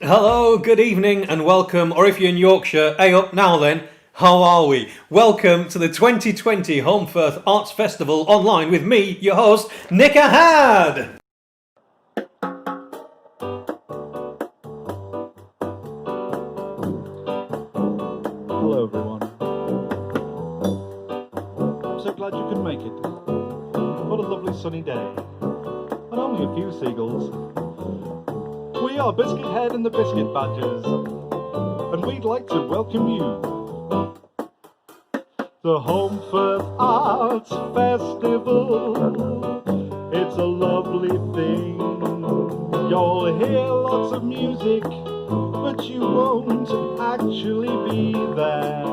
Hello, good evening and welcome, or if you're in Yorkshire, hey up now then, how are we? Welcome to the 2020 Holmfirth Arts Festival online with me, your host, Biscuithead. Hello everyone. I'm so glad you could make it. What a lovely sunny day. And only a few seagulls. We are Biscuithead and the Biscuit Badgers, and we'd like to welcome you. The Holmfirth Arts Festival. It's a lovely thing. You'll hear lots of music, but you won't actually be there.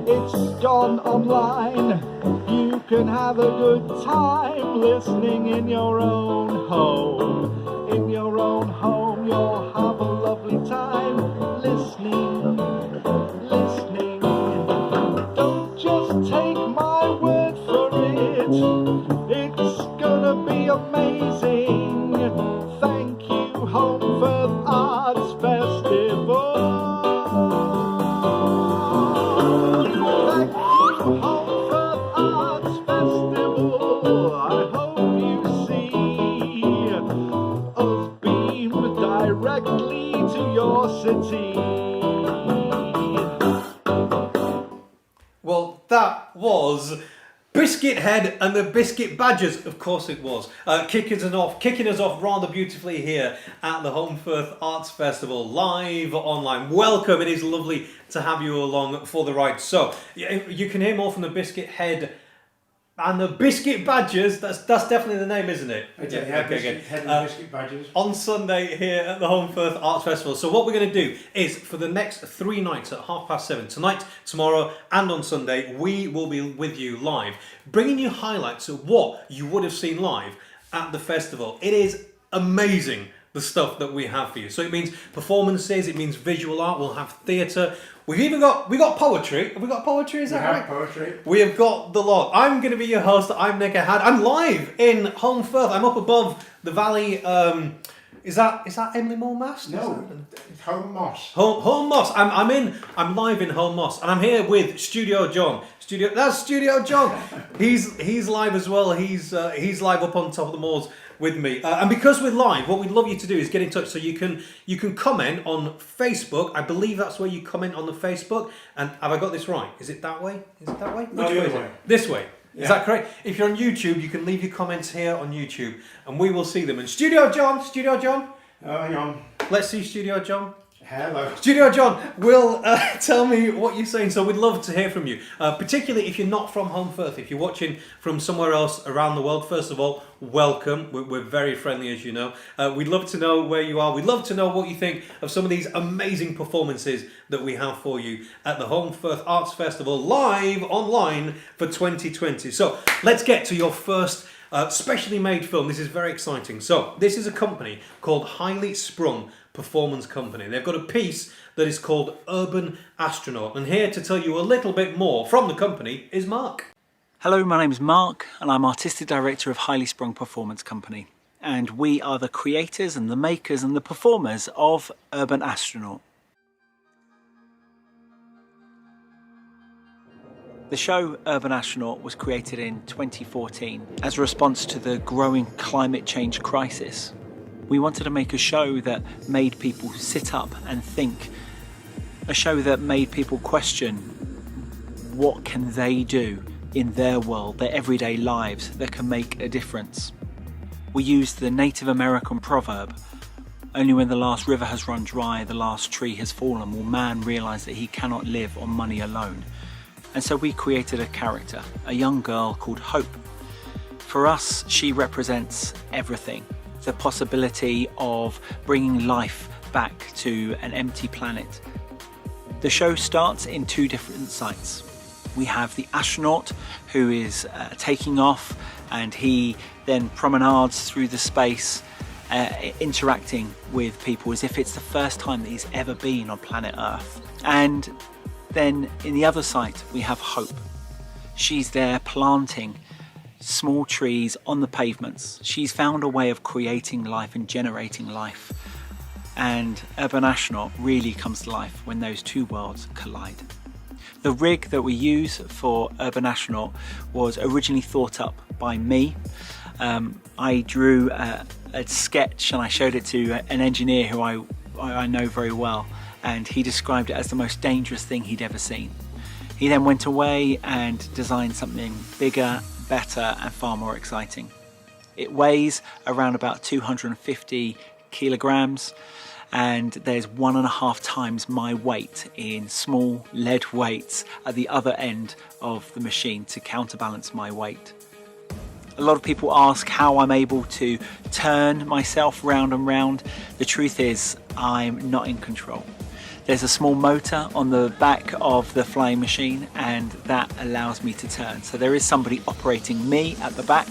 It's gone online. You can have a good time listening in your own home. In your own home, you'll have a lovely time listening. Don't just take my word for it. It's gonna be amazing. Thank you, Holmfirth Arts Festival. Thank you, Holmfirth Arts Festival. I hope you see us beam directly to your city. Well, that was Biscuithead and the Biscuit Badgers. Of course it was. Kicking us off rather beautifully here at the Holmfirth Arts Festival, live online. Welcome, it is lovely to have you along for the ride. So, you can hear more from the Biscuithead and the Biscuit Badgers. That's definitely the name, isn't it? Yeah, Biscuithead and the Biscuit Badgers. On Sunday here at the Holmfirth Arts Festival. So what we're going to do is, for the next 3 nights at 7:30, tonight, tomorrow and on Sunday, we will be with you live, bringing you highlights of what you would have seen live at the festival. It is amazing, the stuff that we have for you. So it means performances, it means visual art, we'll have theatre. We got poetry. Have we got poetry? Is that right? We have poetry. We have got the lot. I'm going to be your host. I'm Biscuithead. I'm live in Holmfirth. I'm up above the valley. Is that Emily Moor Mast? No, it's Home Moss. Home Moss. I'm live in Home Moss, and I'm here with Studio John. That's Studio John. He's live as well. He's live up on top of the moors with me. And because we're live, what we'd love you to do is get in touch. So you can comment on Facebook. I believe that's where you comment on the Facebook. And have I got this right? Is it that way? No, the other way. This way. Yeah. Is that correct? If you're on YouTube, you can leave your comments here on YouTube, and we will see them. And Studio John. Hang on. Let's see Studio John. Hello. Studio John will tell me what you're saying, so we'd love to hear from you, particularly if you're not from Holmfirth. If you're watching from somewhere else around the world, first of all, welcome. We're very friendly, as you know. We'd love to know where you are. We'd love to know what you think of some of these amazing performances that we have for you at the Holmfirth Arts Festival, live online for 2020. So let's get to your first specially made film. This is very exciting. So this is a company called Sprung Performance Company. They've got a piece that is called Urban Astronaut, and here to tell you a little bit more from the company is Mark. Hello, my name is Mark and I'm Artistic Director of Sprung Performance Company, and we are the creators and the makers and the performers of Urban Astronaut. The show Urban Astronaut was created in 2014 as a response to the growing climate change crisis. We wanted to make a show that made people sit up and think, a show that made people question what can they do in their world, their everyday lives, that can make a difference. We used the Native American proverb, only when the last river has run dry, the last tree has fallen, will man realise that he cannot live on money alone. And so we created a character, a young girl called Hope. For us, she represents everything. The possibility of bringing life back to an empty planet. The show starts in 2 different sites. We have the astronaut who is taking off, and he then promenades through the space interacting with people as if it's the first time that he's ever been on planet Earth. And then in the other side we have Hope. She's there planting small trees on the pavements. She's found a way of creating life and generating life. And Urban Astronaut really comes to life when those two worlds collide. The rig that we use for Urban Astronaut was originally thought up by me. I drew a sketch and I showed it to an engineer who I know very well, and he described it as the most dangerous thing he'd ever seen. He then went away and designed something bigger, better and far more exciting. It weighs around about 250 kilograms, and there's 1.5 times my weight in small lead weights at the other end of the machine to counterbalance my weight. A lot of people ask how I'm able to turn myself round and round. The truth is, I'm not in control. There's a small motor on the back of the flying machine, and that allows me to turn. So there is somebody operating me at the back,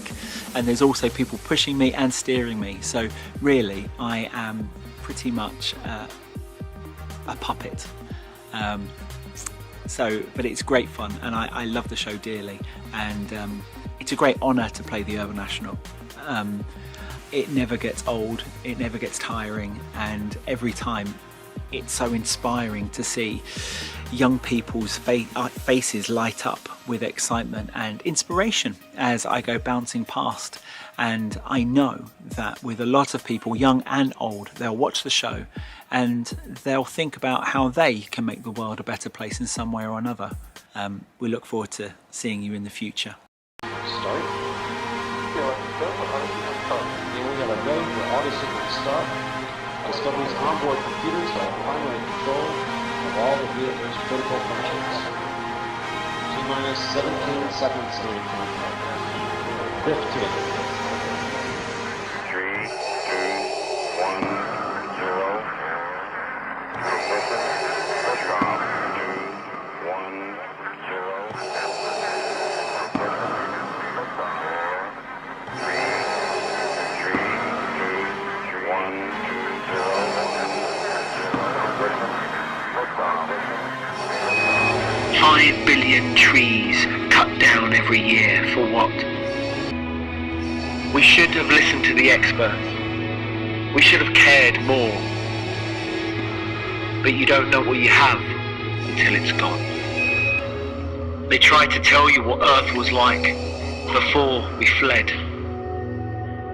and there's also people pushing me and steering me. So really, I am pretty much a puppet. But it's great fun, and I love the show dearly, and it's a great honour to play the Urban Astronaut. It never gets old, it never gets tiring, and every time it's so inspiring to see young people's faces light up with excitement and inspiration as I go bouncing past. And I know that with a lot of people, young and old, they'll watch the show and they'll think about how they can make the world a better place in some way or another. We look forward to seeing you in the future. Start. Here we have a go for auto sequence start. Discovery's onboard computers have primary control of all the vehicle's critical functions. T-minus 17 seconds on countdown. 15. 3, 2, 1, 0. Ignition. Liftoff. 2, 1, 0. $5 billion trees cut down every year for what? We should have listened to the experts. We should have cared more. But you don't know what you have until it's gone. They tried to tell you what Earth was like before we fled.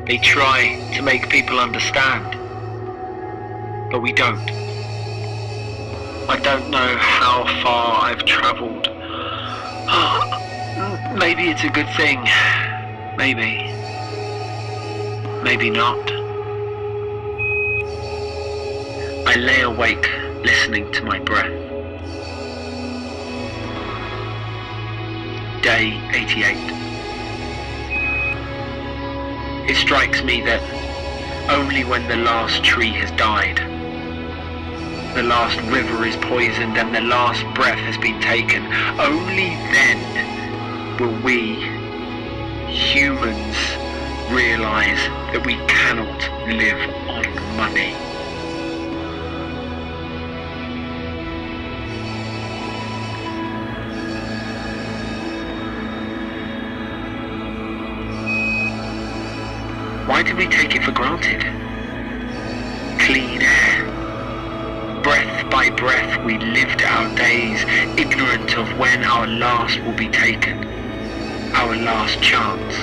They try to make people understand, but we don't. I don't know how far I've travelled. Maybe it's a good thing. Maybe. Maybe not. I lay awake listening to my breath. Day 88. It strikes me that only when the last tree has died, the last river is poisoned and the last breath has been taken, only then will we, humans, realise that we cannot live on money. Why did we take it for granted? Clean air. Breath by breath we lived our days, ignorant of when our last will be taken, our last chance,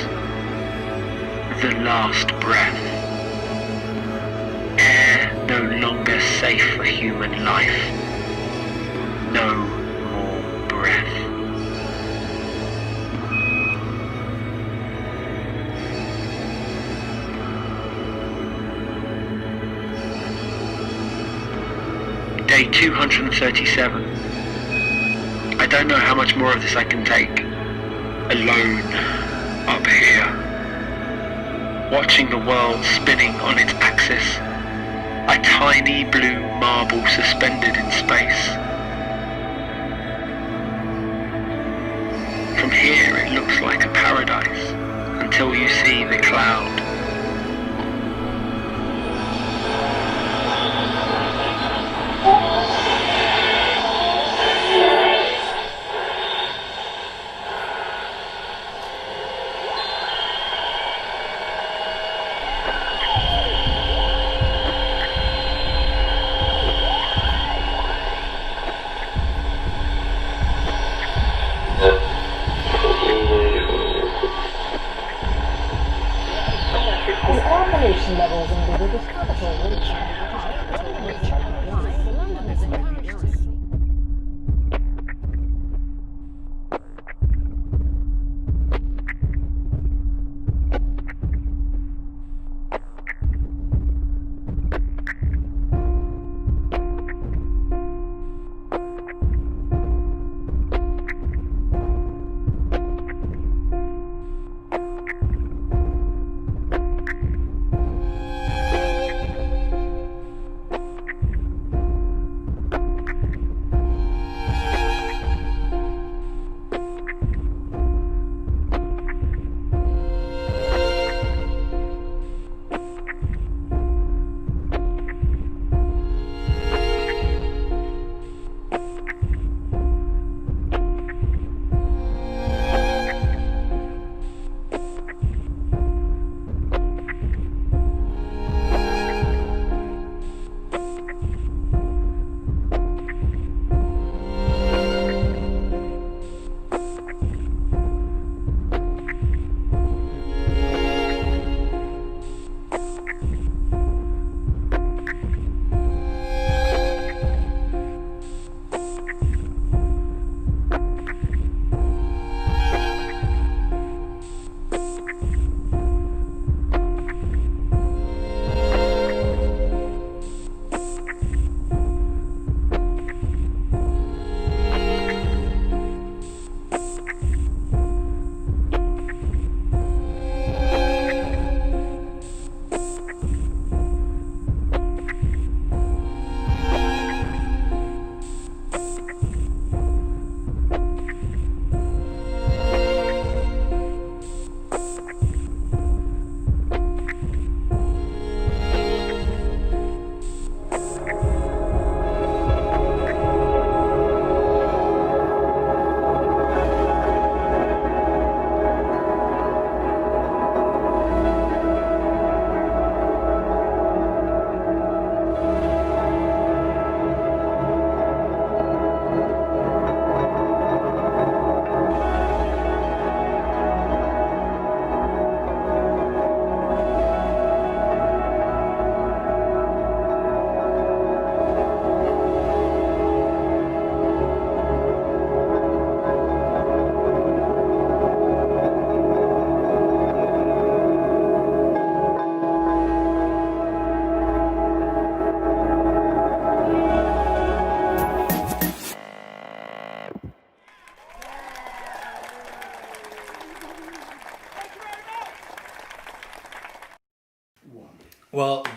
the last breath. Air no longer safe for human life, no more breath. Day 237. I don't know how much more of this I can take. Alone, up here, watching the world spinning on its axis, a tiny blue marble suspended in space. From here it looks like a paradise, until you see the cloud.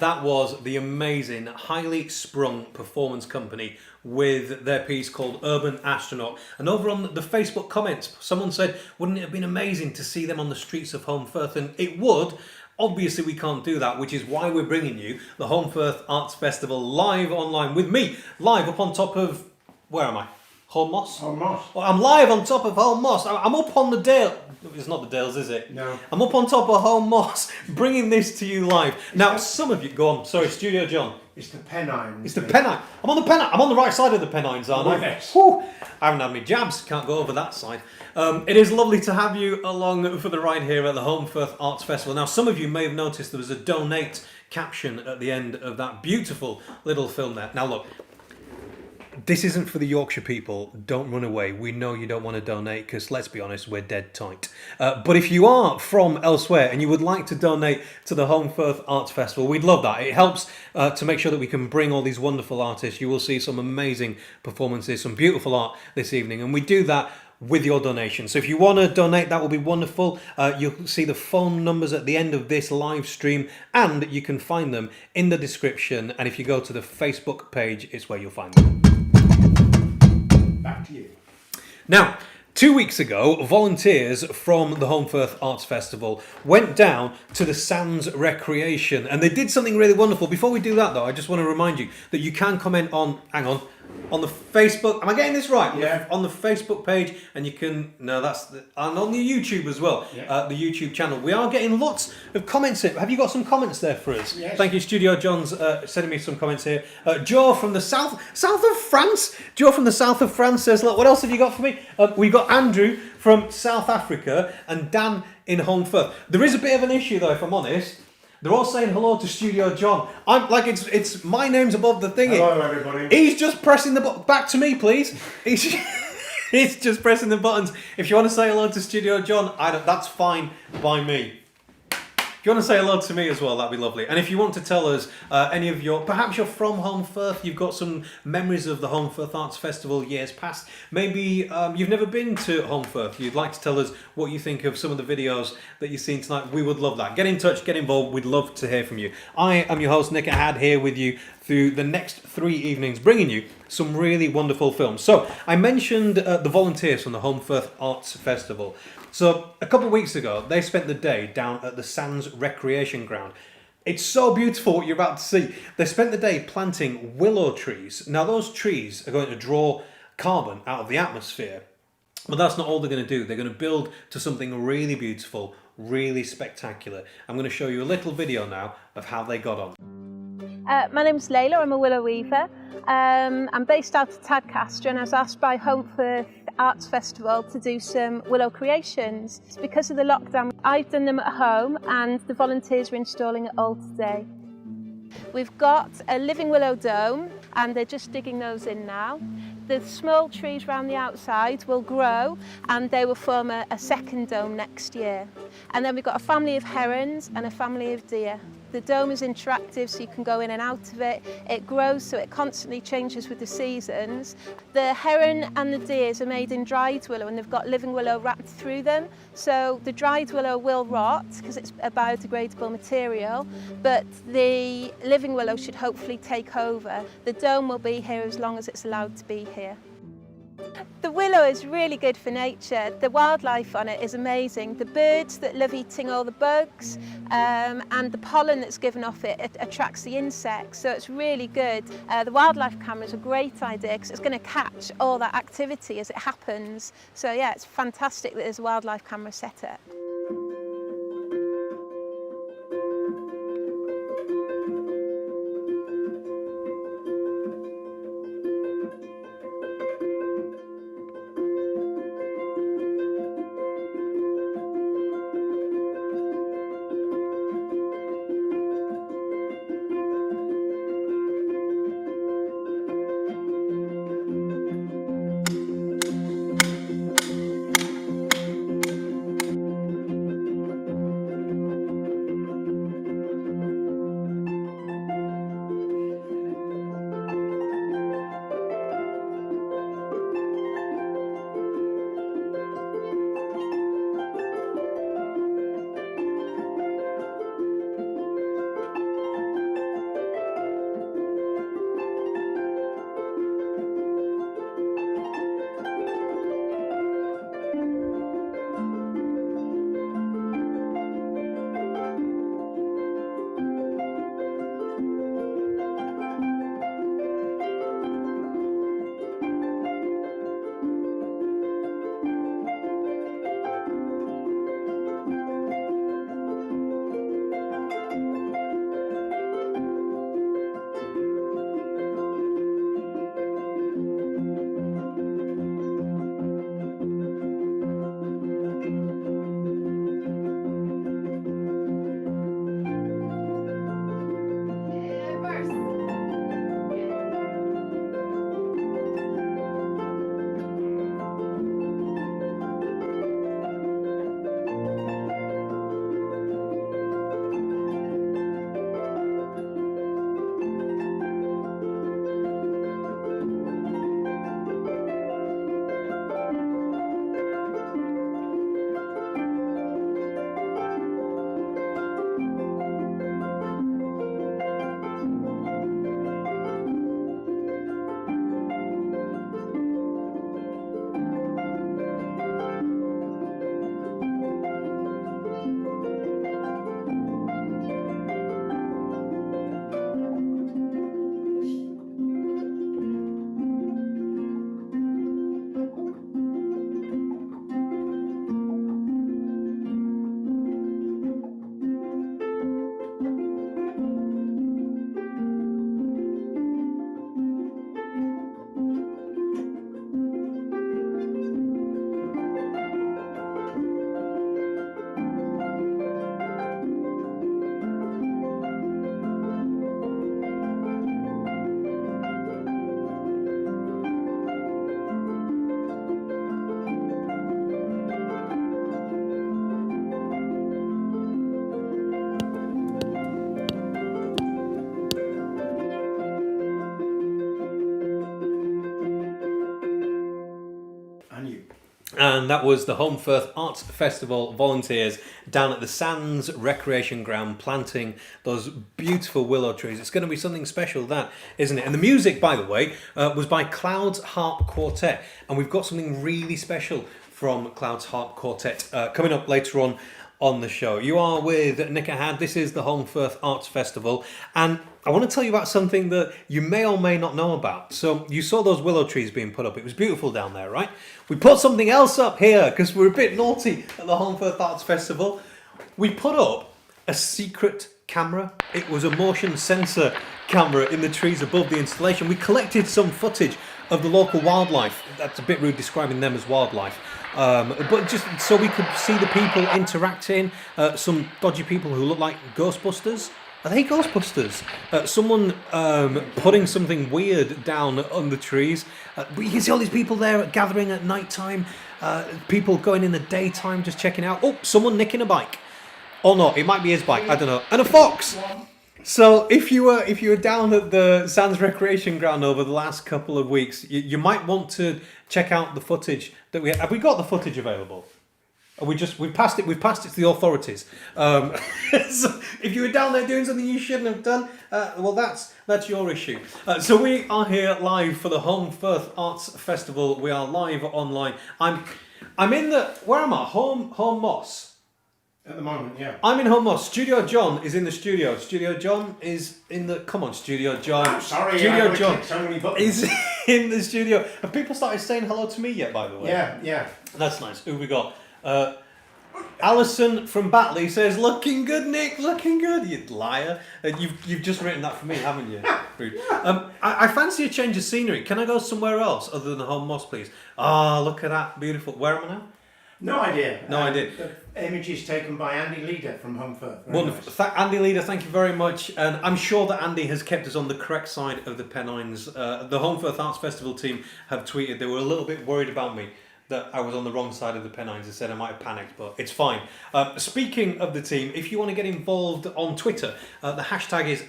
That was the amazing, highly sprung performance company with their piece called Urban Astronaut. And over on the Facebook comments, someone said, wouldn't it have been amazing to see them on the streets of Holmfirth? And it would. Obviously, we can't do that, which is why we're bringing you the Holmfirth Arts Festival live online with me, live up on top of, where am I? Holmoss? Holmoss. Well, I'm live on top of Holmoss. I'm up on the Dale. It's not the Dales, is it? No. I'm up on top of Holmoss, bringing this to you live. Now, some of you, go on, sorry, Studio John. It's the Pennines. It's the Pennine. I'm on the Pennine. I'm on the right side of the Pennines, aren't I? Yes. Whew. I haven't had my jabs. Can't go over that side. It is lovely to have you along for the ride here at the Holmfirth Arts Festival. Now, some of you may have noticed there was a donate caption at the end of that beautiful little film there. Now, look. This isn't for the Yorkshire people. Don't run away. We know you don't want to donate because, let's be honest, we're dead tight. But if you are from elsewhere and you would like to donate to the Holmfirth Arts Festival, we'd love that. It helps to make sure that we can bring all these wonderful artists. You will see some amazing performances, some beautiful art this evening. And we do that with your donation. So if you want to donate, that will be wonderful. You'll see the phone numbers at the end of this live stream and you can find them in the description. And if you go to the Facebook page, it's where you'll find them. Back to you. Now, 2 weeks ago, volunteers from the Holmfirth Arts Festival went down to the Sands Recreation and they did something really wonderful. Before we do that though, I just want to remind you that you can comment on, on the Facebook, am I getting this right? Yeah. On the Facebook page, and you can, and on the YouTube as well, Yeah. the YouTube channel. We are getting lots of comments here. Have you got some comments there for us? Yes. Thank you, Studio John's sending me some comments here. Joe from the south of France. Joe from the south of France says, look, what else have you got for me? We've got Andrew from South Africa and Dan in Holmfirth. There is a bit of an issue though, if I'm honest. They're all saying hello to Studio John. I'm like, it's my name's above the thingy. Hello, everybody. He's just pressing the button. Back to me, please. He's just pressing the buttons. If you want to say hello to Studio John, that's fine by me. If you want to say hello to me as well, that'd be lovely. And if you want to tell us any of perhaps you're from Holmfirth, you've got some memories of the Holmfirth Arts Festival years past. Maybe you've never been to Holmfirth. You'd like to tell us what you think of some of the videos that you've seen tonight. We would love that. Get in touch, get involved. We'd love to hear from you. I am your host, Nick Ahad, here with you through the next 3 evenings, bringing you some really wonderful films. So I mentioned the volunteers from the Holmfirth Arts Festival. So a couple of weeks ago, they spent the day down at the Sands Recreation Ground. It's so beautiful what you're about to see. They spent the day planting willow trees. Now those trees are going to draw carbon out of the atmosphere. But that's not all they're going to do. They're going to build to something really beautiful, really spectacular. I'm going to show you a little video now of how they got on. My name's Layla, I'm a willow weaver. I'm based out of Tadcaster and I was asked by Holmfirth Arts Festival to do some willow creations. Because of the lockdown, I've done them at home and the volunteers are installing it all today. We've got a living willow dome and they're just digging those in now. The small trees around the outside will grow and they will form a second dome next year. And then we've got a family of herons and a family of deer. The dome is interactive so you can go in and out of it. It grows so it constantly changes with the seasons. The heron and the deers are made in dried willow and they've got living willow wrapped through them. So the dried willow will rot because it's a biodegradable material, but the living willow should hopefully take over. The dome will be here as long as it's allowed to be here. The willow is really good for nature. The wildlife on it is amazing. The birds that love eating all the bugs and the pollen that's given off it attracts the insects, so it's really good. The wildlife camera is a great idea because it's going to catch all that activity as it happens. So yeah, it's fantastic that there's a wildlife camera set up. And that was the Holmfirth Arts Festival volunteers down at the Sands Recreation Ground planting those beautiful willow trees. It's going to be something special, that, isn't it? And the music, by the way, was by Cloud's Harp Quartet. And we've got something really special from Cloud's Harp Quartet coming up later on the show. You are with Nick Ahad. This is the Holmfirth Arts Festival. And I want to tell you about something that you may or may not know about. So you saw those willow trees being put up. It was beautiful down there, right? We put something else up here because we're a bit naughty at the Holmfirth Arts Festival. We put up a secret camera. It was a motion sensor camera in the trees above the installation. We collected some footage of the local wildlife. That's a bit rude describing them as wildlife. But just so we could see the people interacting, some dodgy people who look like Ghostbusters. Are they Ghostbusters? Someone putting something weird down on the trees. But you can see all these people there gathering at night time. People going in the daytime just checking out. Oh, someone nicking a bike. Or not, it might be his bike, I don't know. And a fox! So if you were down at the Sands Recreation Ground over the last couple of weeks, you might want to check out the footage that we have. Have we got the footage available? Or we've passed it to the authorities. So if you were down there doing something you shouldn't have done, well, that's your issue. So we are here live for the Holmfirth Arts Festival. We are live online. I'm in where am I? Home Moss. At the moment, yeah. I'm in Home Moss. Studio John is in the studio. Studio John is in the... Come on, Studio John. I'm sorry, Studio John so many buttons. is in the studio. Have people started saying hello to me yet, by the way? Yeah. That's nice. Who we got? Alison from Batley says, "Looking good, Nick. Looking good, you liar." You've just written that for me, haven't you? Rude. I fancy a change of scenery. Can I go somewhere else other than Home Moss, please? Look at that. Beautiful. Where am I now? No idea. No idea. The image is taken by Andy Leader from Holmfirth. Wonderful. Nice. Andy Leader, thank you very much. And I'm sure that Andy has kept us on the correct side of the Pennines. The Holmfirth Arts Festival team have tweeted they were a little bit worried about me, that I was on the wrong side of the Pennines. They said I might have panicked, but it's fine. Speaking of the team, if you want to get involved on Twitter, the hashtag is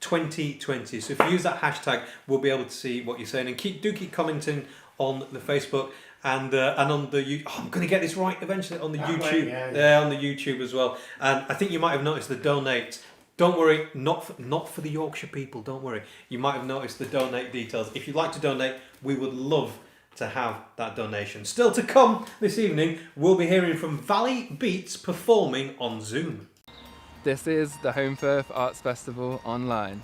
HAF2020. So if you use that hashtag, we'll be able to see what you're saying. And keep commenting on the Facebook. And on the I'm going to get this right eventually on the YouTube. Yeah, on the YouTube as well. And I think you might have noticed the donate. Don't worry, not for the Yorkshire people. Don't worry. You might have noticed the donate details. If you'd like to donate, we would love to have that donation. Still to come this evening, we'll be hearing from Valley Beats performing on Zoom. This is the Holmfirth Arts Festival online.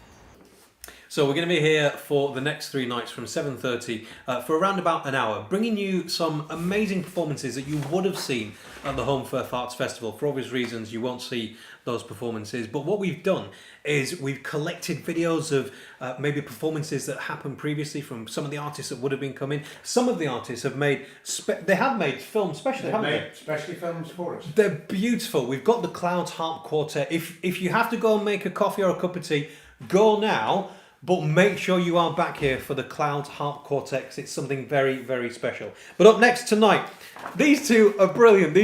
So we're going to be here for the next 3 nights from 7:30 for around about an hour, bringing you some amazing performances that you would have seen at the Holmfirth Arts Festival. For obvious reasons, you won't see those performances. But what we've done is we've collected videos of maybe performances that happened previously from some of the artists that would have been coming. Some of the artists have made films specially, haven't they? Specially films for us. They're beautiful. We've got the Cloud's Harp Quartet. If you have to go and make a coffee or a cup of tea, go now. But make sure you are back here for the Cloud's Harp Quartet, because it's something very, very special. But up next tonight, these two are brilliant.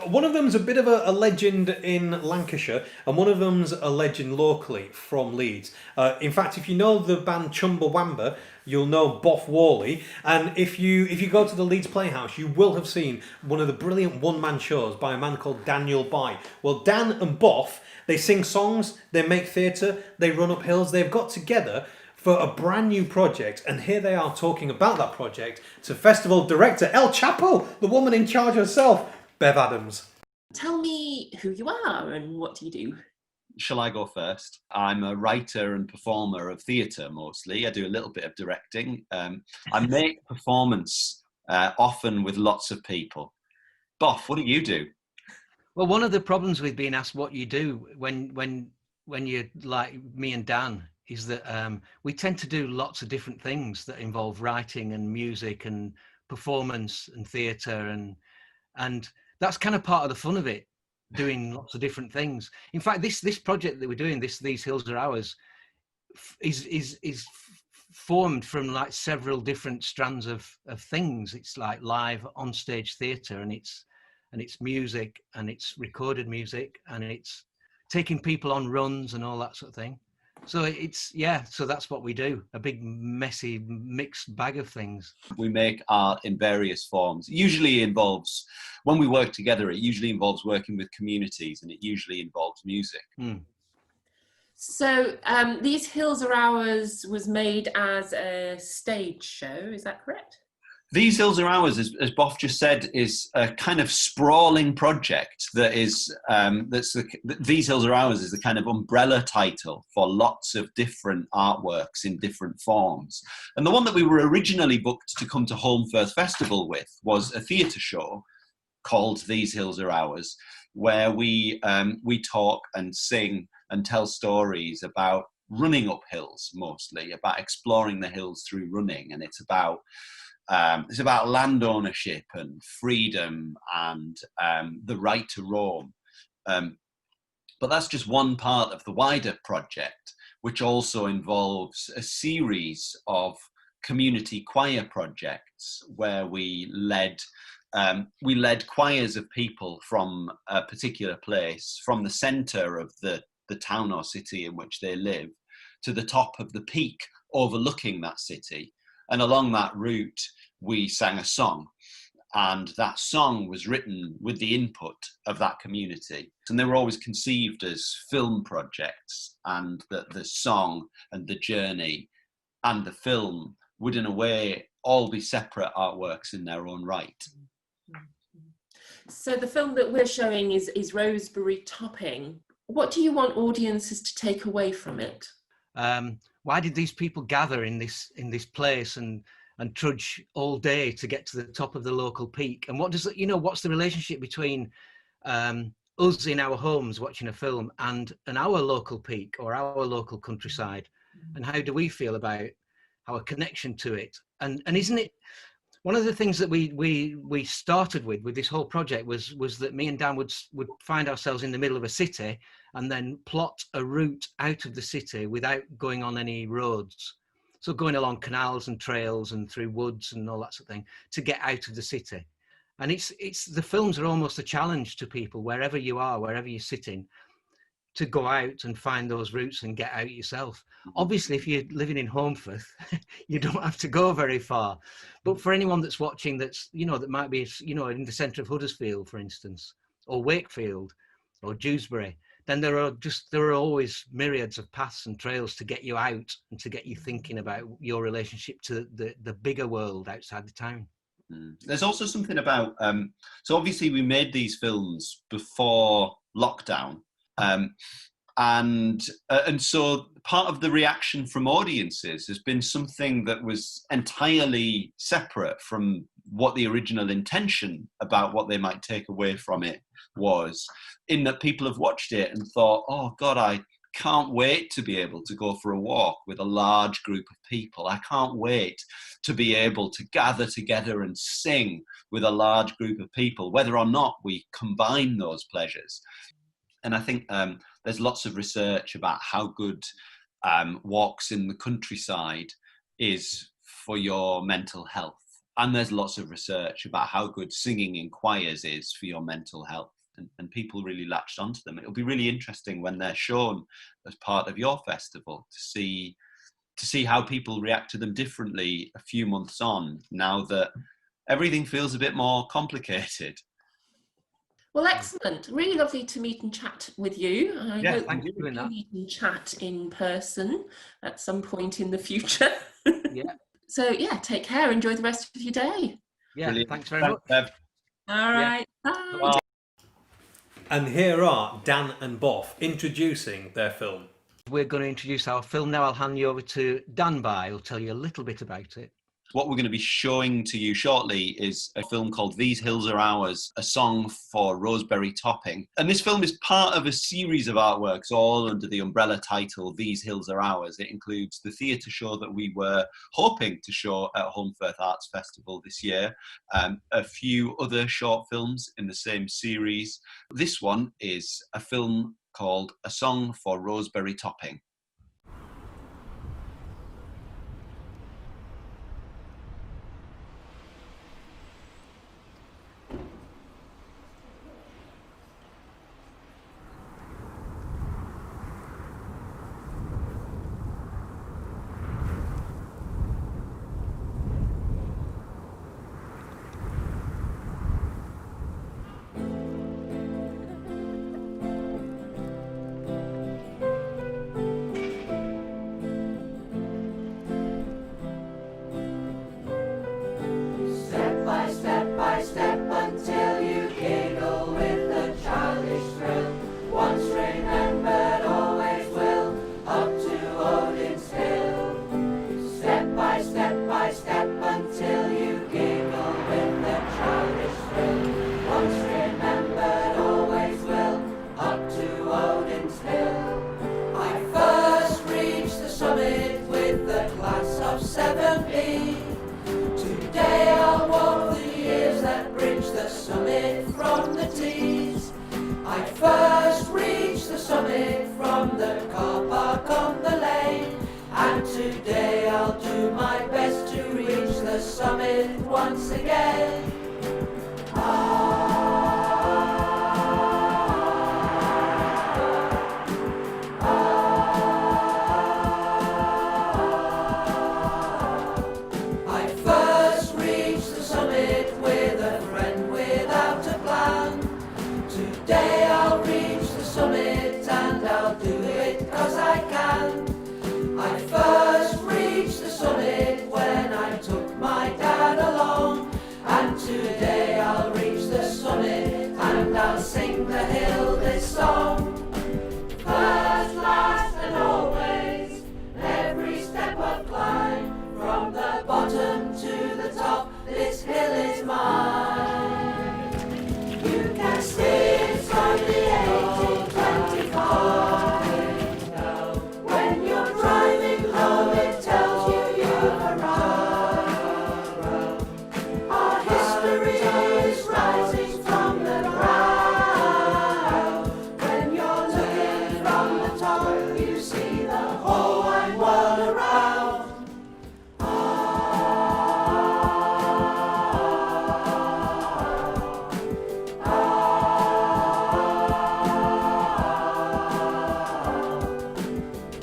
One of them's a bit of a legend in Lancashire, and one of them's a legend locally from Leeds. In fact, if you know the band Chumbawamba, you'll know Boff Whalley. And if you go to the Leeds Playhouse, you will have seen one of the brilliant one-man shows by a man called Daniel Bye. Well, Dan and Boff, they sing songs, they make theatre, they run up hills. They've got together for a brand new project, and here they are talking about that project to festival director El Chapo, the woman in charge herself, Bev Adams. Tell me who you are and what do you do? Shall I go first? I'm a writer and performer of theatre mostly. I do a little bit of directing. I make performance often with lots of people. Boff, what do you do? Well, one of the problems with being asked what you do when you're like me and Dan is that we tend to do lots of different things that involve writing and music and performance and theatre, and that's kind of part of the fun of it, doing lots of different things. In fact, this project that we're doing, These Hills Are Ours, is formed from like several different strands of things. It's like live on-stage theatre, and it's music, and it's recorded music, and it's taking people on runs and all that sort of thing. So so that's what we do, a big messy mixed bag of things. We make art in various forms. It usually involves, when we work together, it usually involves working with communities, and it usually involves music. So These Hills Are Ours was made as a stage show, is that correct? These Hills Are Ours, as Boff just said, is a kind of sprawling project that is, These Hills Are Ours is the kind of umbrella title for lots of different artworks in different forms. And the one that we were originally booked to come to Holmfirth Festival with was a theatre show called These Hills Are Ours, where we talk and sing and tell stories about running up hills, mostly, about exploring the hills through running. And it's about land ownership and freedom and the right to roam. But that's just one part of the wider project, which also involves a series of community choir projects where we led choirs of people from a particular place, from the centre of the town or city in which they live, to the top of the peak overlooking that city. And along that route, we sang a song. And that song was written with the input of that community. And they were always conceived as film projects, and that the song and the journey and the film would, in a way, all be separate artworks in their own right. So the film that we're showing is Roseberry Topping. What do you want audiences to take away from it? Why did these people gather in this place and trudge all day to get to the top of the local peak? And what does it, what's the relationship between us in our homes watching a film and our local peak or our local countryside? And how do we feel about our connection to it? And isn't it one of the things that we started with this whole project was that me and Dan would find ourselves in the middle of a city and then plot a route out of the city without going on any roads. So going along canals and trails and through woods and all that sort of thing to get out of the city. And it's the films are almost a challenge to people, wherever you are, wherever you're sitting, to go out and find those routes and get out yourself. Obviously, if you're living in Holmfirth, you don't have to go very far. But for anyone that's watching, that's, that might be, in the centre of Huddersfield, for instance, or Wakefield or Dewsbury, then there are always myriads of paths and trails to get you out and to get you thinking about your relationship to the bigger world outside the town. There's also something about, so obviously we made these films before lockdown. And so part of the reaction from audiences has been something that was entirely separate from what the original intention about what they might take away from it was, in that people have watched it and thought, oh God, I can't wait to be able to go for a walk with a large group of people. I can't wait to be able to gather together and sing with a large group of people, whether or not we combine those pleasures. And I think there's lots of research about how good walks in the countryside is for your mental health. And there's lots of research about how good singing in choirs is for your mental health. And people really latched onto them. It'll be really interesting when they're shown as part of your festival to see how people react to them differently a few months on, now that everything feels a bit more complicated. Well, excellent. Really lovely to meet and chat with you. I hope thanks for doing that. We can chat in person at some point in the future. Yeah. So, take care. Enjoy the rest of your day. Yeah, Brilliant. Thanks very much. Bev. All right. Bye. Bye. And here are Dan and Boff introducing their film. We're going to introduce our film now. I'll hand you over to Dan who'll tell you a little bit about it. What we're going to be showing to you shortly is a film called These Hills Are Ours, a song for Roseberry Topping. And this film is part of a series of artworks, all under the umbrella title These Hills Are Ours. It includes the theatre show that we were hoping to show at Holmfirth Arts Festival this year, a few other short films in the same series. This one is a film called A Song for Roseberry Topping. again. I first reached the summit with a friend without a plan. Today I'll reach the summit and I'll do it 'cause I can. I first reached the summit when I took my dad along, and today I'll reach the summit and I'll sing the hill this song. First, last and always, every step I've climbed, from the bottom to the top, this hill is mine. You can see it's only 1825. When you're driving home, it tells you you've arrived. Our history is rising from the ground. When you're looking from the top, you see the whole wide world around.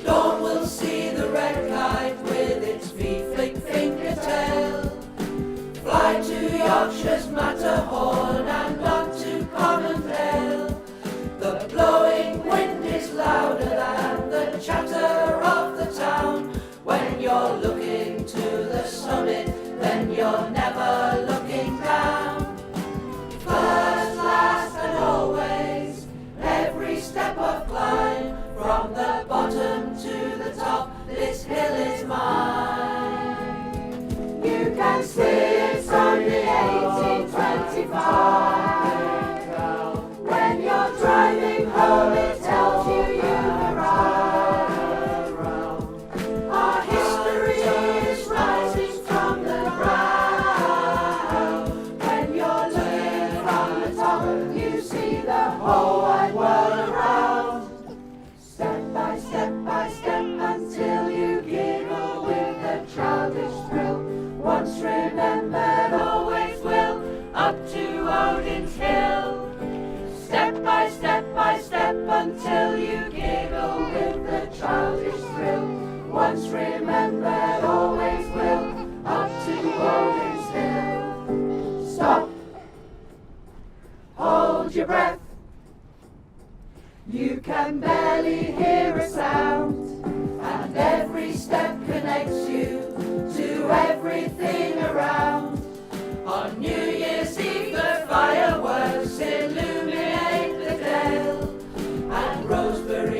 Dawn will see the red kite with its flick finger tail fly to Yorkshire's Matterhorn and on to Commondale. The blowing wind is louder than the chatter of the town. When you're looking to the summit, then you're never looking down. First, last and always, every step I've climbed, from the bottom to the top, this hill is mine. You can see it's only 1825. When you're driving home, it tells you you've arrived. Our history is rising from the ground. When you're looking from the top, you see the whole wide world around. Step by step until you giggle with a childish thrill. Once remembered, always will, up to Odin's Hill. Step by step until you giggle with a childish thrill. Once remembered, always will, up to Odin's Hill. Stop. Hold your breath. You can barely hear a sound, and every step connects you to everything around. On New Year's Eve the fireworks illuminate the dale, and Rosebery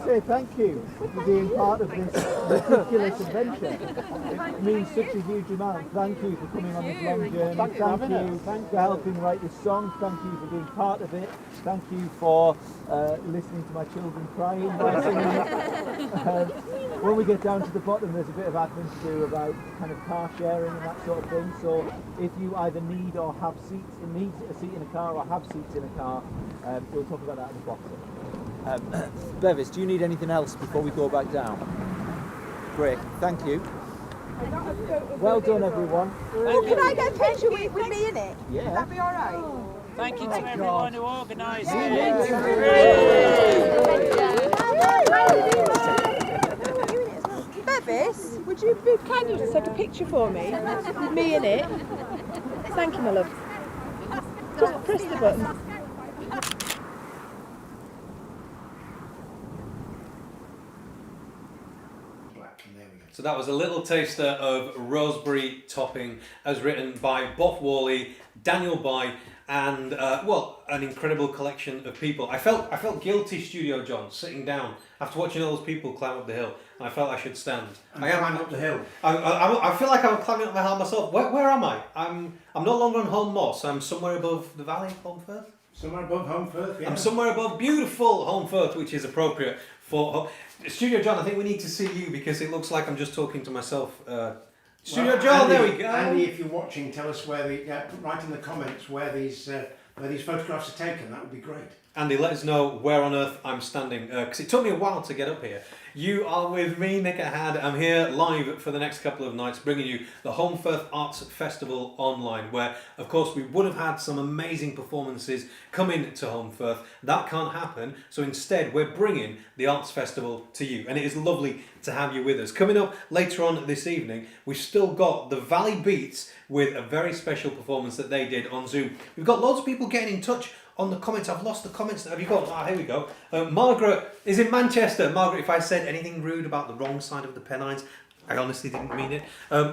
say thank you for being part of this ridiculous adventure. It means such a huge amount. Thank you for coming on this long journey. Thank you for helping write this song. Thank you for being part of it. Thank you for listening to my children crying while singing it. When we get down to the bottom, there's a bit of admin to do about kind of car sharing and that sort of thing. So if you either need or have seats, need a seat in a car or have seats in a car, we'll talk about that at the bottom. Bevis, do you need anything else before we go back down? Great, thank you. Well done, everyone. Oh, can I get a picture with me in it? Yeah. Would that be all right? Thank you to everyone who organised Bevis, would you be kind enough to take a picture for me with me in it? Thank you, my love. Just press the button. So that was a little taster of Roseberry Topping, as written by Boff, Whalley, Daniel By, and an incredible collection of people. I felt guilty, Studio John, sitting down after watching all those people climb up the hill. And I felt I should stand. I am climbing up the hill. I feel like I'm climbing up the hill myself. Where am I? I'm no longer on Holm Moss. I'm somewhere above the valley, Holmfirth. Somewhere above Holmfirth, yeah. I'm somewhere above beautiful Holmfirth, which is appropriate for Studio John. I think we need to see you because it looks like I'm just talking to myself. Studio John, Andy, there we go. Andy, if you're watching, tell us where write in the comments where these photographs are taken. That would be great. Andy, let us know where on earth I'm standing, because it took me a while to get up here. You are with me, Nick Ahad. I'm here live for the next couple of nights, bringing you the Holmfirth Arts Festival online, where, of course, we would have had some amazing performances coming to Holmfirth. That can't happen, so instead we're bringing the Arts Festival to you, and it is lovely to have you with us. Coming up later on this evening, we've still got the Valley Beats with a very special performance that they did on Zoom. We've got loads of people getting in touch on the comments. I've lost the comments. Have you got? Here we go. Margaret is in Manchester. Margaret, if I said anything rude about the wrong side of the Pennines, I honestly didn't mean it.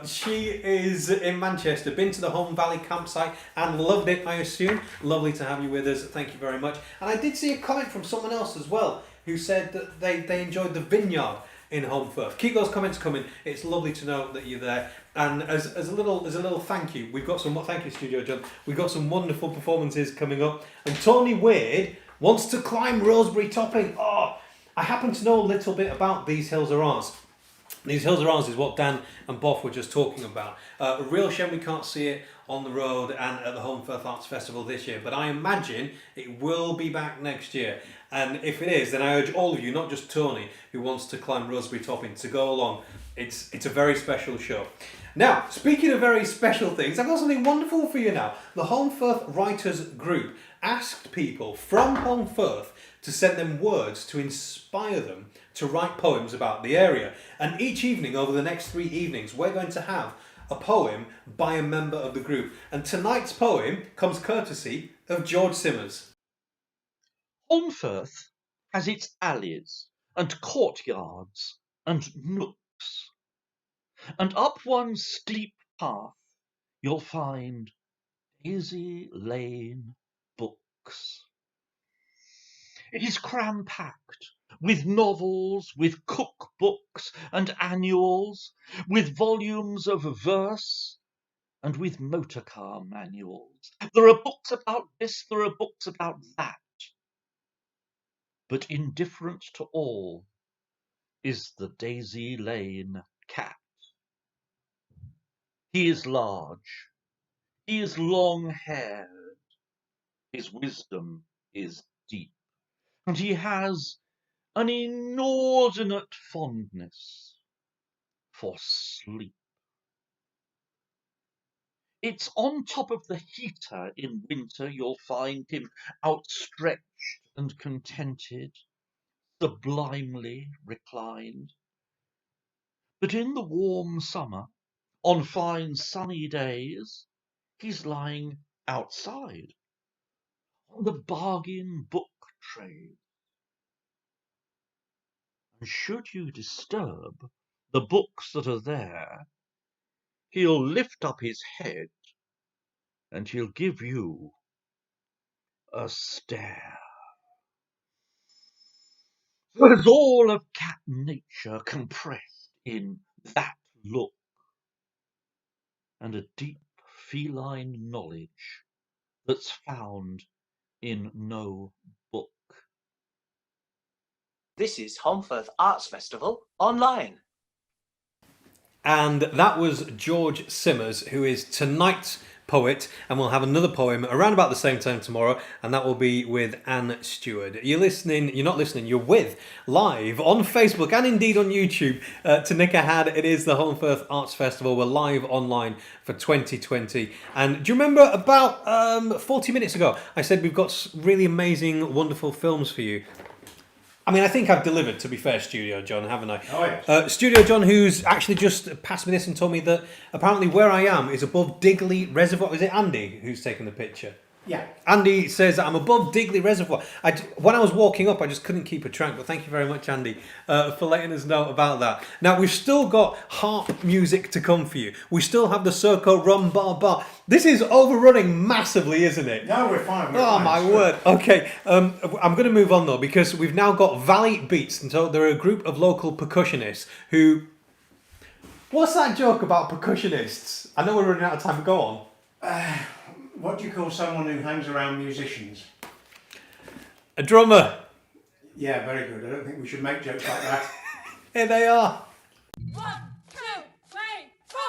She is in Manchester, been to the Home Valley campsite and loved it, I assume. Lovely to have you with us. Thank you very much. And I did see a comment from someone else as well who said that they enjoyed the vineyard in Holmfirth. Keep those comments coming. It's lovely to know that you're there. And as a little thank you, we've got some. Thank you, Studio John. We've got some wonderful performances coming up. And Tony Wade wants to climb Roseberry Topping. Oh, I happen to know a little bit about These Hills Are Ours. These Hills Are Ours is what Dan and Boff were just talking about. A real shame we can't see it on the road and at the Holmfirth Arts Festival this year, but I imagine it will be back next year. And if it is, then I urge all of you, not just Tony, who wants to climb Roseberry Topping, to go along. It's a very special show. Now, speaking of very special things, I've got something wonderful for you now. The Holmfirth Writers Group asked people from Holmfirth to send them words to inspire them to write poems about the area. And each evening, over the next 3 evenings, we're going to have a poem by a member of the group. And tonight's poem comes courtesy of George Simmers. Holmfirth has its alleys and courtyards and nooks, and up one steep path you'll find Daisy Lane books. It is cram-packed with novels, with cookbooks and annuals, with volumes of verse and with motorcar manuals. There are books about this, there are books about that. But indifferent to all is the Daisy Lane cat. He is large, he is long-haired, his wisdom is deep, and he has an inordinate fondness for sleep. It's on top of the heater in winter you'll find him outstretched and contented, sublimely reclined. But in the warm summer, on fine sunny days, he's lying outside on the bargain book trade. And should you disturb the books that are there, he'll lift up his head and he'll give you a stare. There's all of cat nature compressed in that look, and a deep feline knowledge that's found in no book. This is Holmfirth Arts Festival online. And that was George Simmers, who is tonight's poet, and we'll have another poem around about the same time tomorrow, and that will be with Anne Stewart. You're not listening, you're with, live on Facebook and indeed on YouTube, to Nick Ahad. It is the Holmfirth Arts Festival. We're live online for 2020. And do you remember about 40 minutes ago, I said we've got really amazing, wonderful films for you? I mean, I think I've delivered, to be fair, Studio John, haven't I? Oh, yes. Studio John, who's actually just passed me this and told me that apparently where I am is above Digley Reservoir. Is it Andy who's taken the picture? Yeah. Andy says that I'm above Digley Reservoir. When I was walking up, I just couldn't keep a track, but thank you very much, Andy, for letting us know about that. Now, we've still got harp music to come for you. We still have the Circo Rum Bar Bar. This is overrunning massively, isn't it? No, we're fine. My word. Okay, I'm going to move on, though, because we've now got Whalley Beats, and so they're a group of local percussionists who... What's that joke about percussionists? I know we're running out of time, but go on. What do you call someone who hangs around musicians? A drummer. Yeah, very good. I don't think we should make jokes like that. Here they are. 1, 2, 3, 4.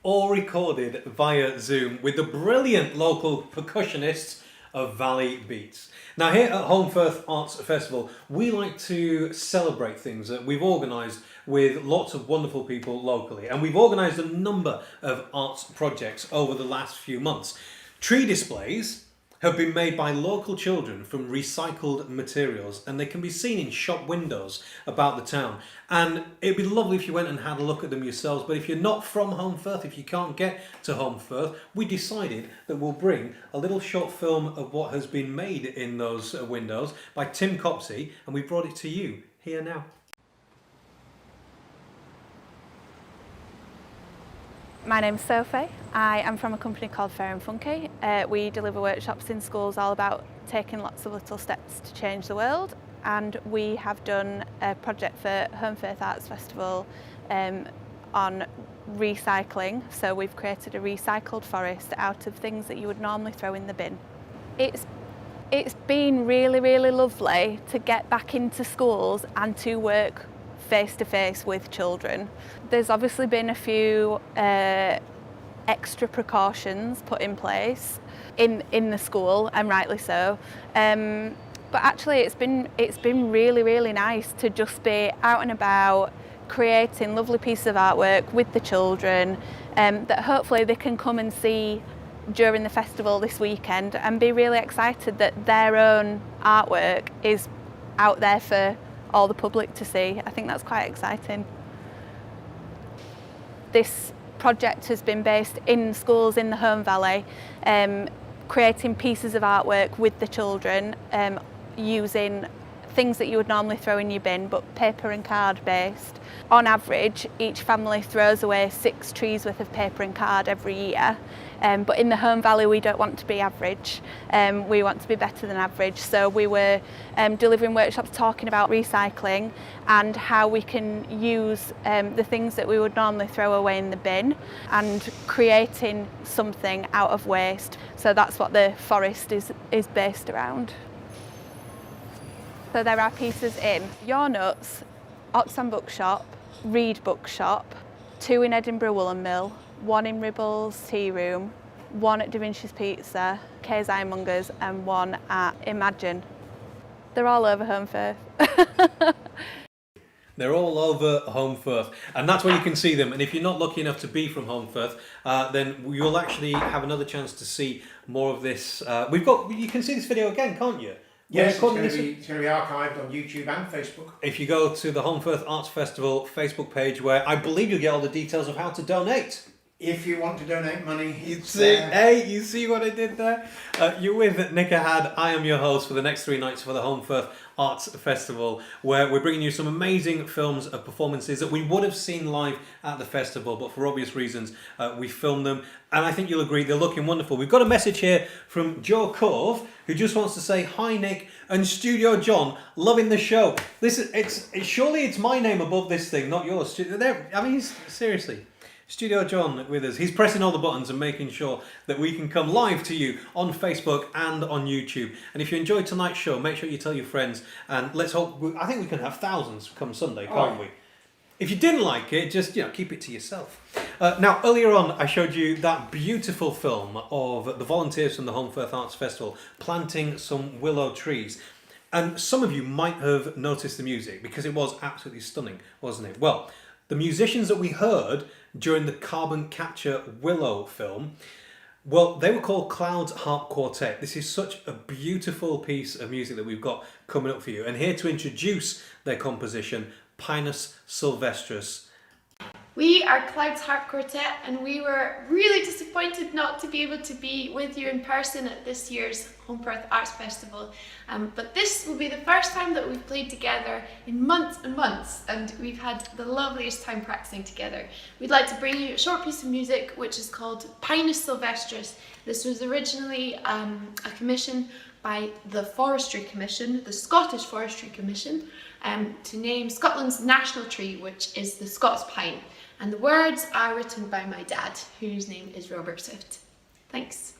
All recorded via Zoom with the brilliant local percussionists of Whalley Beats. Now here at Holmfirth Arts Festival, we like to celebrate things that we've organised with lots of wonderful people locally, and we've organised a number of arts projects over the last few months. Tree displays have been made by local children from recycled materials, and they can be seen in shop windows about the town. And it'd be lovely if you went and had a look at them yourselves, but if you're not from Holmfirth, if you can't get to Holmfirth, we decided that we'll bring a little short film of what has been made in those windows by Tim Copsey, and we brought it to you here now. My name's Sophie. I am from a company called Fairandfunky. We deliver workshops in schools all about taking lots of little steps to change the world, and we have done a project for Holmfirth Arts Festival on recycling. So we've created a recycled forest out of things that you would normally throw in the bin. It's been really, really lovely to get back into schools and to work face-to-face with children. There's obviously been a few extra precautions put in place in the school, and rightly so. But actually it's been really, really nice to just be out and about creating lovely pieces of artwork with the children that hopefully they can come and see during the festival this weekend and be really excited that their own artwork is out there for all the public to see. I think that's quite exciting. This project has been based in schools in the Home Valley, creating pieces of artwork with the children, using things that you would normally throw in your bin, but paper and card based. On average, each family throws away 6 trees worth of paper and card every year. But in the Home Valley, we don't want to be average. We want to be better than average. So we were delivering workshops talking about recycling and how we can use the things that we would normally throw away in the bin and creating something out of waste. So that's what the forest is based around. So there are pieces in Your Nuts, Oxfam Bookshop, Reed Bookshop, 2 in Edinburgh Woolen Mill, 1 in Ribble's Tea Room, 1 at Da Vinci's Pizza, Kay's Ironmongers, and 1 at Imagine. They're all over Holmfirth. They're all over Holmfirth, and that's where you can see them. And if you're not lucky enough to be from Holmfirth, then you'll actually have another chance to see more of this. You can see this video again, can't you? Yes, it's going to be archived on YouTube and Facebook. If you go to the Holmfirth Arts Festival Facebook page, where I believe you'll get all the details of how to donate. If you want to donate money, you see what I did there? You're with Nick Ahad. I am your host for the next 3 nights for the Holmfirth Arts Festival, where we're bringing you some amazing films and performances that we would have seen live at the festival, but for obvious reasons, we filmed them. And I think you'll agree they're looking wonderful. We've got a message here from Joe Cove, who just wants to say, "Hi Nick and Studio John, loving the show." Surely it's my name above this thing, not yours. Seriously. Studio John with us. He's pressing all the buttons and making sure that we can come live to you on Facebook and on YouTube. And if you enjoyed tonight's show, make sure you tell your friends. And let's hope. I think we can have thousands come Sunday, can't we? If you didn't like it, just keep it to yourself. Now, earlier on, I showed you that beautiful film of the volunteers from the Holmfirth Arts Festival planting some willow trees. And some of you might have noticed the music because it was absolutely stunning, wasn't it? Well, the musicians that we heard during the carbon capture Willow film, well, they were called Cloud's Harp Quartet. This is such a beautiful piece of music that we've got coming up for you. And here to introduce their composition, Pinus Sylvestris. We are Cloud's Harp Quartet, and we were really disappointed not to be able to be with you in person at this year's Holmfirth Arts Festival. But this will be the first time that we've played together in months and months, and we've had the loveliest time practicing together. We'd like to bring you a short piece of music which is called Pinus Sylvestris. This was originally a commission by the Forestry Commission, the Scottish Forestry Commission, to name Scotland's national tree, which is the Scots pine. And the words are written by my dad, whose name is Robert Swift. Thanks.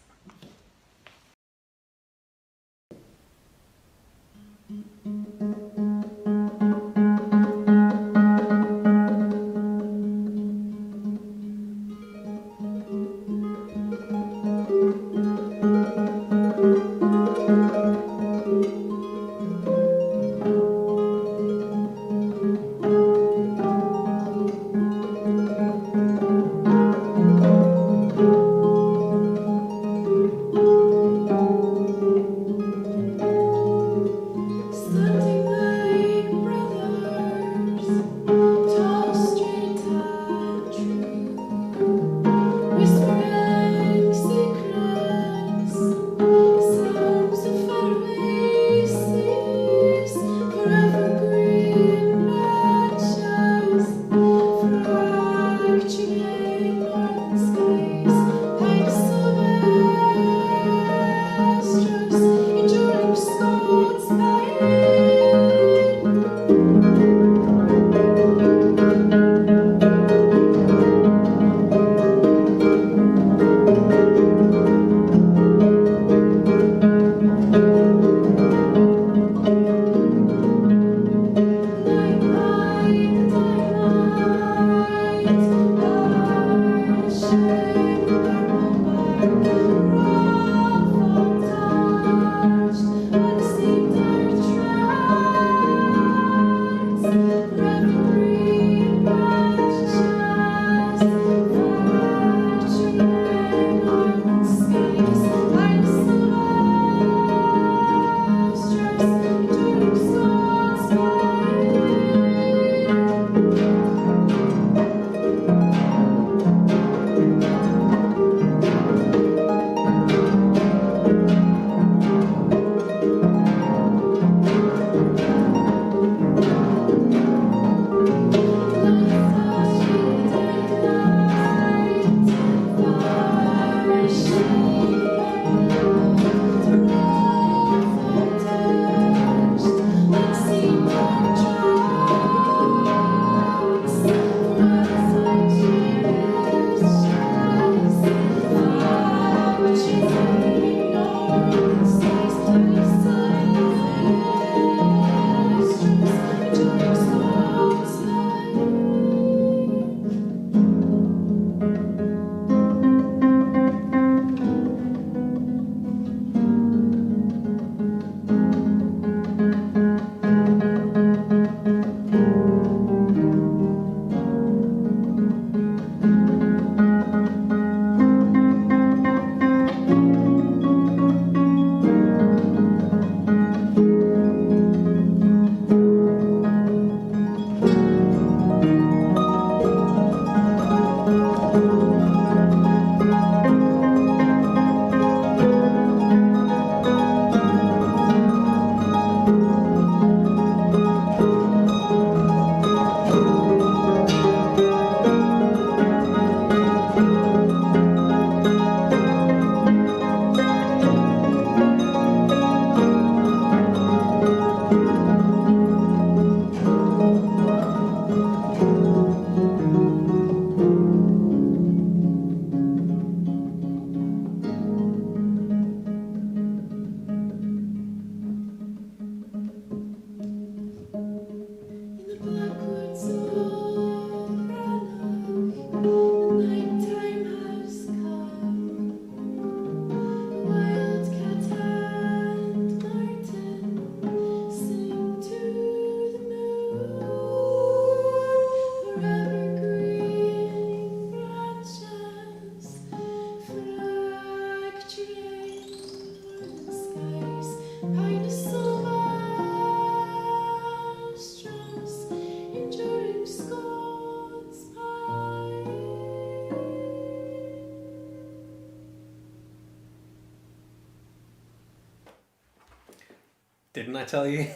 Didn't I tell you?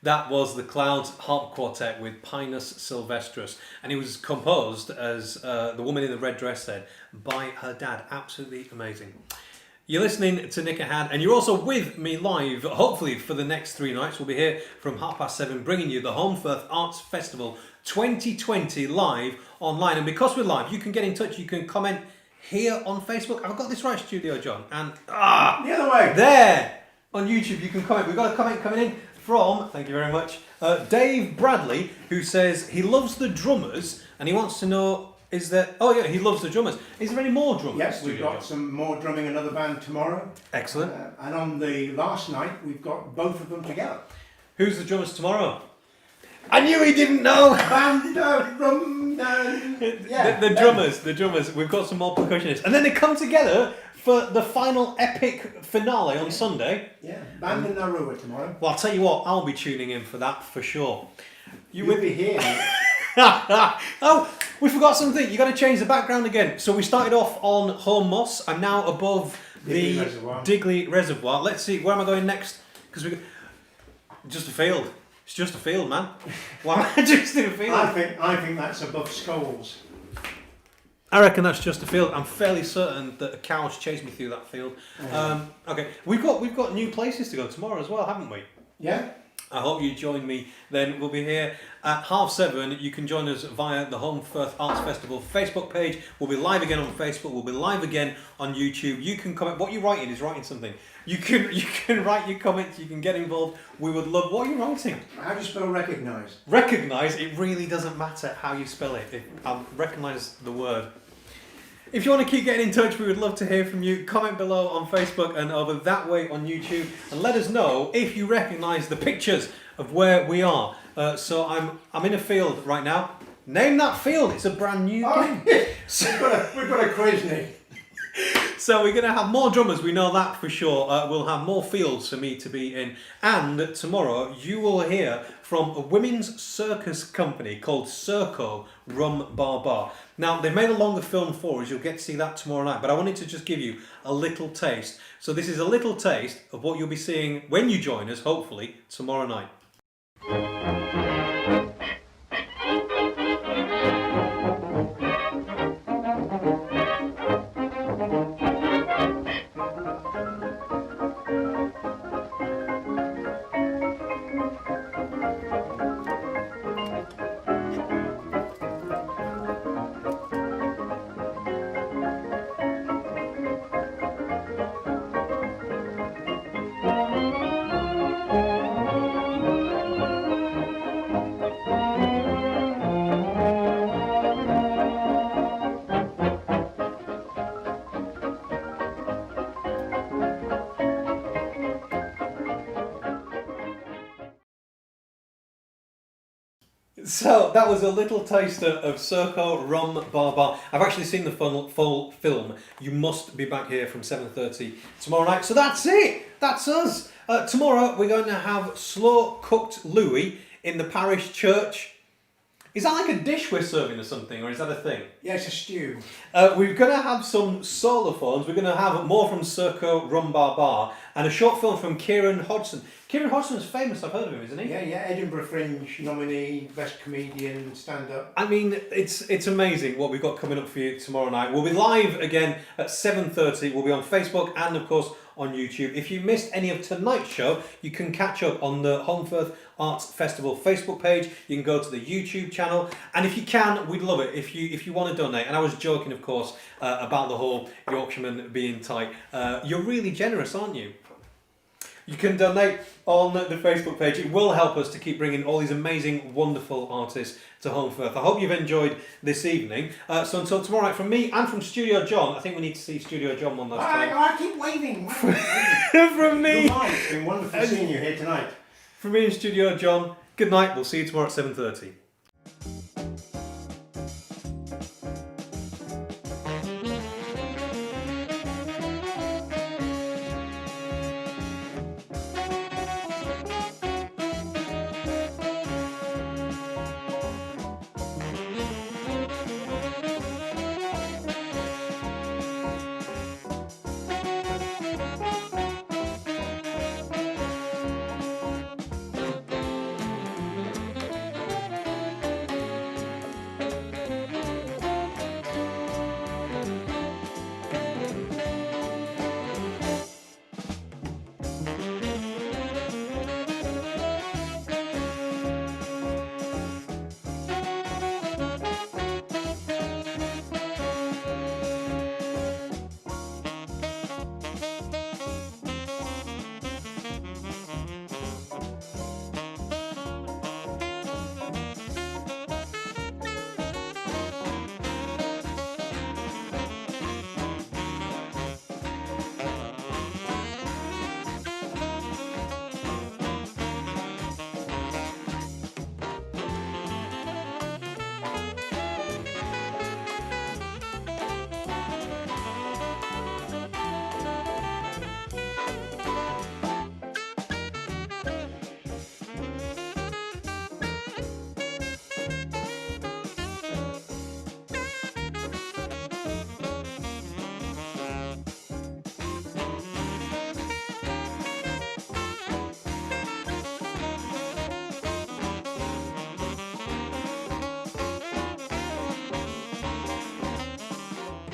That was the Clouds Harp Quartet with Pinus Sylvestris, and it was composed, as the woman in the red dress said, by her dad. Absolutely amazing. You're listening to Nickerhad, and you're also with me live, hopefully for the next 3 nights. We'll be here from 7:30, bringing you the Holmfirth Arts Festival 2020 live online. And because we're live, you can get in touch, you can comment here on Facebook. Have I got this right, Studio John? And the other way. There! On YouTube, you can comment. We've got a comment coming in from, thank you very much, Dave Bradley, who says he loves the drummers, and he wants to know, is there... Oh yeah, he loves the drummers. Is there any more drummers? Yes, we've got some more drumming, another band tomorrow. Excellent. And on the last night, we've got both of them together. Who's the drummers tomorrow? I knew he didn't know! Yeah. The drummers. We've got some more percussionists. And then they come together for the final epic finale on Sunday. Yeah, Band and Narua tomorrow. Well, I'll tell you what, I'll be tuning in for that for sure. You'll be here. Oh, we forgot something. You've got to change the background again. So we started off on Home Moss. I'm now above the Digley Reservoir. Let's see, where am I going next? Because just a field. It's just a field, man. Why just in a field? I think that's above Skulls. I reckon that's just a field. I'm fairly certain that a cow's chased me through that field. Okay, we've got new places to go tomorrow as well, haven't we? Yeah. I hope you join me then. We'll be here at 7:30. You can join us via the Holmfirth Arts Festival Facebook page. We'll be live again on Facebook. We'll be live again on YouTube. You can comment. What you're writing is writing something. You can write your comments. You can get involved. We would love... What are you writing? How do you spell recognise? Recognise? It really doesn't matter how you spell it. I'll recognise the word. If you want to keep getting in touch, we would love to hear from you. Comment below on Facebook and over that way on YouTube, and let us know if you recognise the pictures of where we are. So I'm in a field right now. Name that field. It's a brand new game. We've got a quiz, Nick. So we're going to have more drummers, we know that for sure. We'll have more fields for me to be in. And tomorrow you will hear from a women's circus company called Circo Rum Bar Bar. Now, they've made a longer film for us. You'll get to see that tomorrow night. But I wanted to just give you a little taste. So this is a little taste of what you'll be seeing when you join us, hopefully, tomorrow night. So that was a little taster of Circo Rum Bar Bar. I've actually seen the full film. You must be back here from 7:30 tomorrow night. So that's it. That's us. Tomorrow we're going to have slow cooked Louis in the parish church. Is that like a dish we're serving or something, or is that a thing? Yeah, it's a stew. We're going to have some solophones. We're going to have more from Circo Rum Bar Bar and a short film from Kieran Hodgson. Kieran Hodgson's famous, I've heard of him, isn't he? Yeah, Edinburgh Fringe nominee, best comedian, stand-up. I mean, it's amazing what we've got coming up for you tomorrow night. We'll be live again at 7:30. We'll be on Facebook and, of course, on YouTube. If you missed any of tonight's show, you can catch up on the Holmfirth Arts Festival Facebook page. You can go to the YouTube channel, and if you can, we'd love it if you want to donate. And I was joking, of course, about the whole Yorkshireman being tight. You're really generous, aren't you? You can donate on the Facebook page. It will help us to keep bringing all these amazing, wonderful artists to Holmfirth. I hope you've enjoyed this evening. So until tomorrow night, from me and from Studio John, I think we need to see Studio John one last time. I keep waving. From me. It's been wonderful seeing you here tonight. From me and Studio John, good night. We'll see you tomorrow at 7:30.